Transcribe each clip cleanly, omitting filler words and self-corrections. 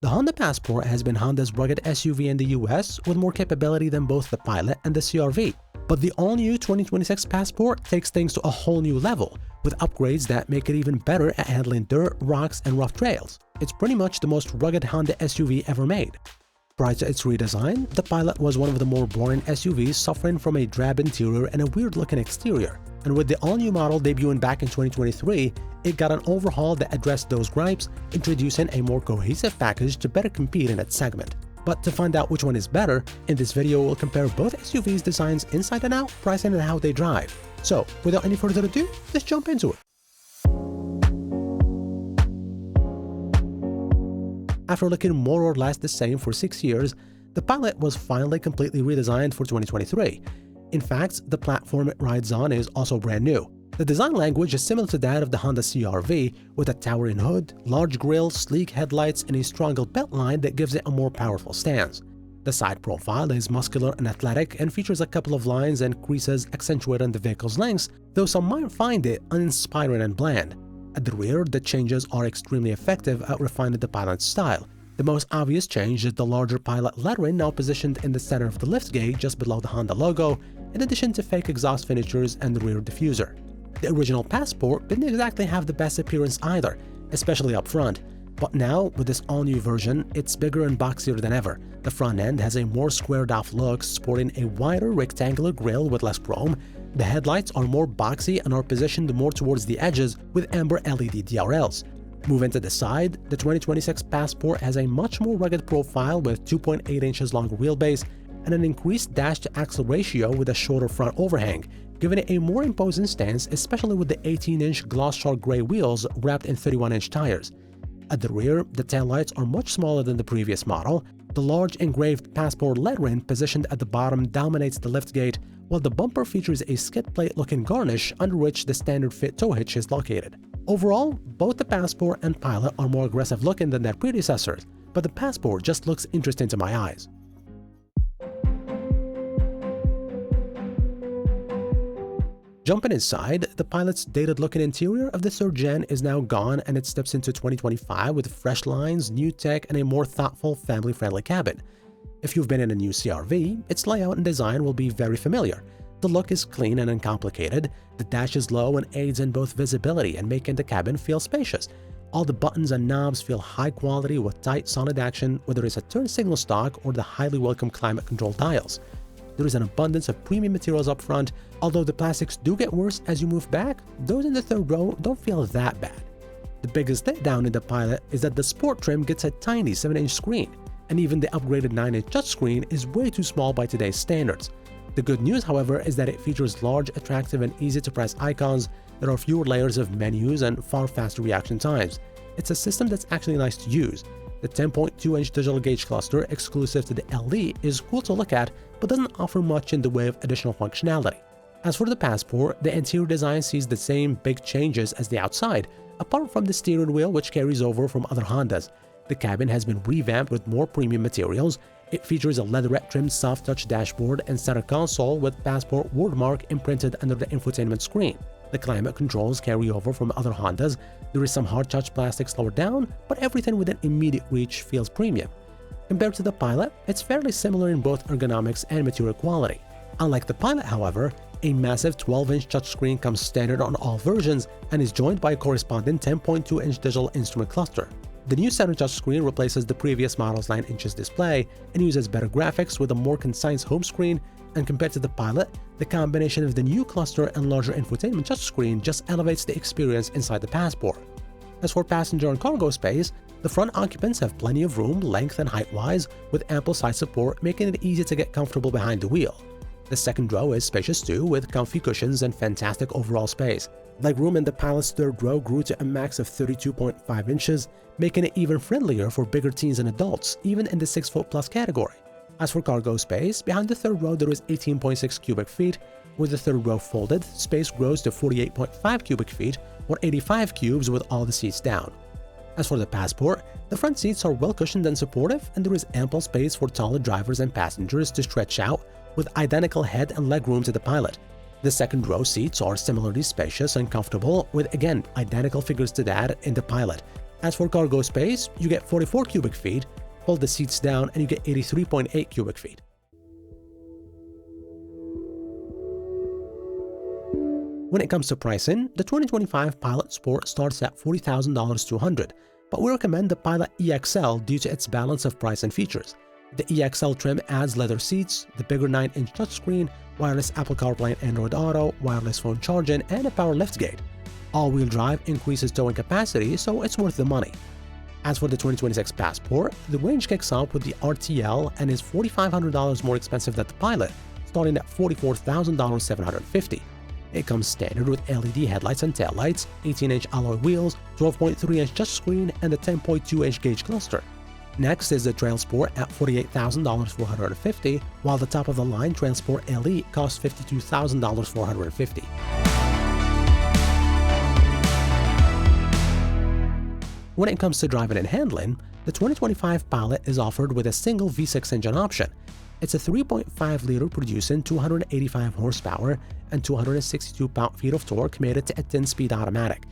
The Honda Passport has been Honda's rugged SUV in the US with more capability than both the Pilot and the CR-V. But the all-new 2026 Passport takes things to a whole new level, with upgrades that make it even better at handling dirt, rocks, and rough trails. It's pretty much the most rugged Honda SUV ever made. Prior to its redesign, the Pilot was one of the more boring SUVs, suffering from a drab interior and a weird-looking exterior. And with the all-new model debuting back in 2023, it got an overhaul that addressed those gripes, introducing a more cohesive package to better compete in its segment. But to find out which one is better, in this video we'll compare both SUVs' designs inside and out, pricing, and how they drive. So, without any further ado, let's jump into it. After looking more or less the same for 6 years, the Pilot was finally completely redesigned for 2023. In fact, the platform it rides on is also brand new. The design language is similar to that of the Honda CR-V, with a towering hood, large grille, sleek headlights, and a stronger beltline that gives it a more powerful stance. The side profile is muscular and athletic and features a couple of lines and creases accentuating the vehicle's lengths, though some might find it uninspiring and bland. At the rear, the changes are extremely effective at refining the Pilot's style. The most obvious change is the larger Pilot lettering now positioned in the center of the liftgate just below the Honda logo, in addition to fake exhaust finishers and the rear diffuser. The original Passport didn't exactly have the best appearance either, especially up front. But now, with this all-new version, it's bigger and boxier than ever. The front end has a more squared-off look, sporting a wider rectangular grille with less chrome. The headlights are more boxy and are positioned more towards the edges with amber LED DRLs. Moving to the side, the 2026 Passport has a much more rugged profile with 2.8 inches longer wheelbase and an increased dash-to-axle ratio with a shorter front overhang, giving it a more imposing stance, especially with the 18-inch gloss shark gray wheels wrapped in 31-inch tires. At the rear, the taillights are much smaller than the previous model. The large engraved Passport lettering positioned at the bottom dominates the liftgate, while the bumper features a skid plate-looking garnish under which the standard fit tow hitch is located. Overall, both the Passport and Pilot are more aggressive-looking than their predecessors, but the Passport just looks interesting to my eyes. Jumping inside, the Pilot's dated-looking interior of the third gen is now gone, and it steps into 2025 with fresh lines, new tech, and a more thoughtful, family-friendly cabin. If you've been in a new CR-V, its layout and design will be very familiar. The look is clean and uncomplicated, the dash is low and aids in both visibility and making the cabin feel spacious. All the buttons and knobs feel high quality with tight, solid action, whether it's a turn signal stock or the highly welcome climate control dials. There is an abundance of premium materials up front. Although the plastics do get worse as you move back, those in the third row don't feel that bad. The biggest letdown in the Pilot is that the Sport trim gets a tiny 7-inch screen, and even the upgraded 9-inch touchscreen is way too small by today's standards. The good news, however, is that it features large, attractive, and easy-to-press icons. There are fewer layers of menus and far faster reaction times. It's a system that's actually nice to use. The 10.2-inch digital gauge cluster exclusive to the LE is cool to look at, but doesn't offer much in the way of additional functionality. As for the Passport, the interior design sees the same big changes as the outside, apart from the steering wheel, which carries over from other Hondas. The cabin has been revamped with more premium materials. It features a leatherette-trimmed soft-touch dashboard and center console with Passport wordmark imprinted under the infotainment screen. The climate controls carry over from other Hondas. There is some hard-touch plastic lower down, but everything within immediate reach feels premium. Compared to the Pilot, it's fairly similar in both ergonomics and material quality. Unlike the Pilot, however, a massive 12-inch touchscreen comes standard on all versions and is joined by a corresponding 10.2-inch digital instrument cluster. The new center touchscreen replaces the previous model's 9-inch display and uses better graphics with a more concise home screen, and compared to the Pilot, the combination of the new cluster and larger infotainment touchscreen just elevates the experience inside the Passport. As for passenger and cargo space, the front occupants have plenty of room length and height-wise, with ample side support making it easy to get comfortable behind the wheel. The second row is spacious too, with comfy cushions and fantastic overall space. Legroom in the Pilot's third row grew to a max of 32.5 inches, making it even friendlier for bigger teens and adults, even in the 6-foot-plus category. As for cargo space, behind the third row there is 18.6 cubic feet. With the third row folded, space grows to 48.5 cubic feet, or 85 cubes with all the seats down. As for the Passport, the front seats are well cushioned and supportive, and there is ample space for taller drivers and passengers to stretch out, with identical head and leg room to the Pilot. The second row seats are similarly spacious and comfortable, with again identical figures to that in the Pilot. As for cargo space, you get 44 cubic feet, fold the seats down and you get 83.8 cubic feet. When it comes to pricing, the 2025 Pilot Sport starts at $40,000 to $100,000, but we recommend the Pilot EXL due to its balance of price and features. The EXL trim adds leather seats, the bigger 9-inch touchscreen, wireless Apple CarPlay and Android Auto, wireless phone charging, and a power liftgate. All-wheel drive increases towing capacity, so it's worth the money. As for the 2026 Passport, the range kicks off with the RTL and is $4,500 more expensive than the Pilot, starting at $44,750. It comes standard with LED headlights and taillights, 18-inch alloy wheels, 12.3-inch touchscreen, and a 10.2-inch gauge cluster. Next is the Trail Sport at $48,450, while the top-of-the-line Trail Sport LE costs $52,450. When it comes to driving and handling, the 2025 Pilot is offered with a single V6 engine option. It's a 3.5-liter producing 285 horsepower and 262 pound-feet of torque mated to a 10-speed automatic.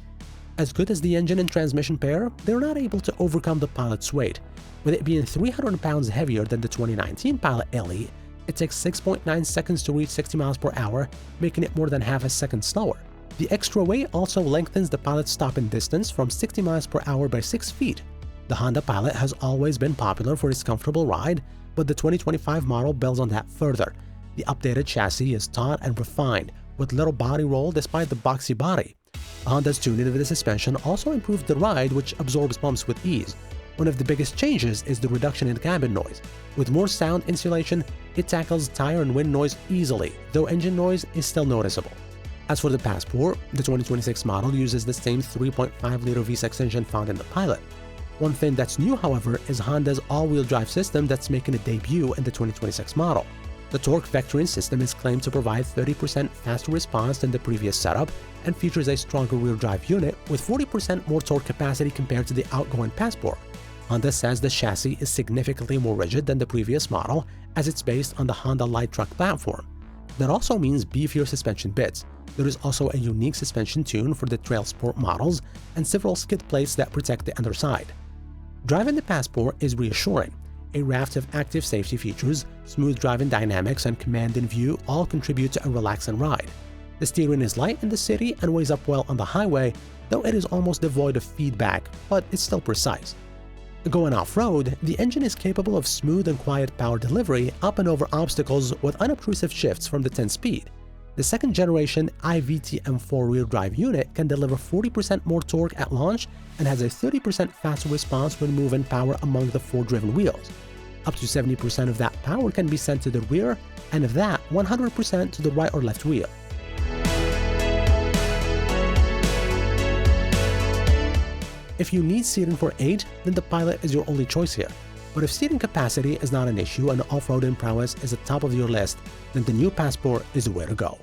As good as the engine and transmission pair, they're not able to overcome the Pilot's weight. With it being 300 pounds heavier than the 2019 Pilot LE, it takes 6.9 seconds to reach 60 miles per hour, making it more than half a second slower. The extra weight also lengthens the Pilot's stopping distance from 60 miles per hour by 6 feet. The Honda Pilot has always been popular for its comfortable ride, but the 2025 model builds on that further. The updated chassis is taut and refined, with little body roll despite the boxy body. Honda's tuning of the suspension also improved the ride, which absorbs bumps with ease. One of the biggest changes is the reduction in cabin noise. With more sound insulation, it tackles tire and wind noise easily, though engine noise is still noticeable. As for the Passport, the 2026 model uses the same 3.5-liter V6 engine found in the Pilot. One thing that's new, however, is Honda's all-wheel drive system that's making a debut in the 2026 model. The torque vectoring system is claimed to provide 30% faster response than the previous setup and features a stronger rear drive unit with 40% more torque capacity compared to the outgoing Passport. Honda says the chassis is significantly more rigid than the previous model as it's based on the Honda light truck platform. That also means beefier suspension bits. There is also a unique suspension tune for the Trail Sport models and several skid plates that protect the underside. Driving the Passport is reassuring. A raft of active safety features, smooth driving dynamics, and command in view all contribute to a relaxing ride. The steering is light in the city and weighs up well on the highway, though it is almost devoid of feedback, but it's still precise. Going off-road, the engine is capable of smooth and quiet power delivery up and over obstacles with unobtrusive shifts from the 10-speed. The second-generation IVT M4 rear drive unit can deliver 40% more torque at launch and has a 30% faster response when moving power among the 4 driven wheels. Up to 70% of that power can be sent to the rear, and of that, 100% to the right or left wheel. If you need seating for 8, then the Pilot is your only choice here. But if seating capacity is not an issue and off-roading prowess is at the top of your list, then the new Passport is the way to go.